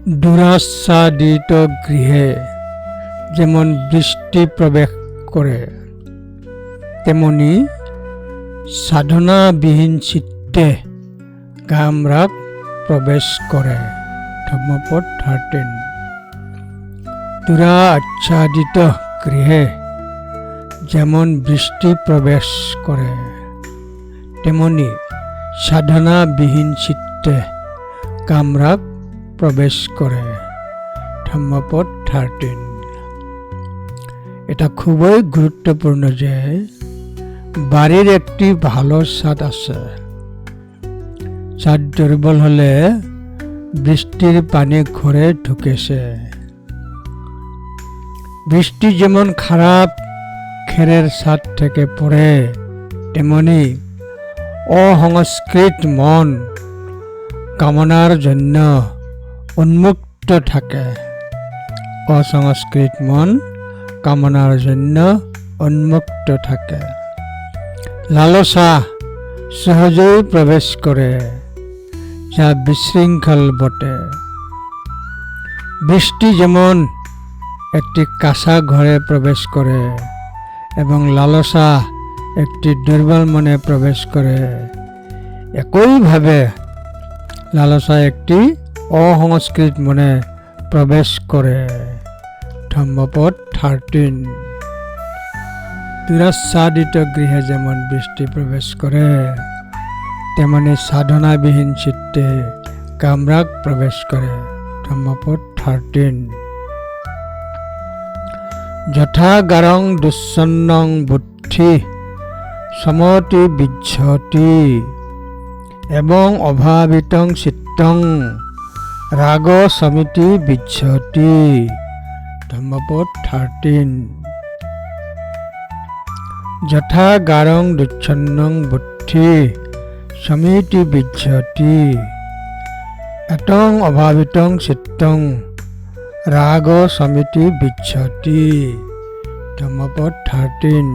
দুরাচ্ছাদিত গৃহে যেমন বৃষ্টি প্রবেশ করে, তেমনি সাধনাবিহীন চিত্তে কামরাগ প্রবেশ করে। ধম্মপদ 13। দুরাচ্ছাদিত গৃহে যেমন বৃষ্টি প্রবেশ করে, তেমনি সাধনাবিহীন চিত্তে কামরাগ প্রবেশ করে। ধম্মপদ 13। এটা খুবই গুরুত্বপূর্ণ যে বাড়ির একটি ভালো ছাদ আছে, ছাদ দুর্বল হলে বৃষ্টির পানি ঘরে ঢুকেছে। বৃষ্টি যেমন খারাপ খেরের ছাদ থেকে পড়ে, তেমনি অসংস্কৃত মন কামনার জন্য উন্মুক্ত থাকে। অসংস্কৃত মন কামনার জন্য উন্মুক্ত থাকে। লালসা সহজেই প্রবেশ করে, যা বিশৃঙ্খল বটে। বৃষ্টি যেমন একটি কাঁচা ঘরে প্রবেশ করে এবং লালসা একটি দুর্বল মনে প্রবেশ করে, একইভাবে লালসা একটি অসংস্কৃত মনে প্রবেশ করে। ধম্মপদ 13। দুরাচ্ছাদিত গৃহে যেমন বৃষ্টি প্রবেশ করে, তেমনি সাধনাবিহীন চিত্তে কামরাগ প্রবেশ করে। ধম্মপদ 13। যথাগারং দুচ্ছন্নং বুদ্ধি সমতি বিচ্ছতি এবং অভাবিতং চিত্তং রাগ সমিতি বিচ্ছতি। ধম্মপদ 13। যথাগারং দুচ্ছন্নং বুদ্ধি সমিতি বিচ্ছতি এতং অভাবিতং চিত্তং রাগ সমিতি বিচ্ছতি। ধম্মপদ 13।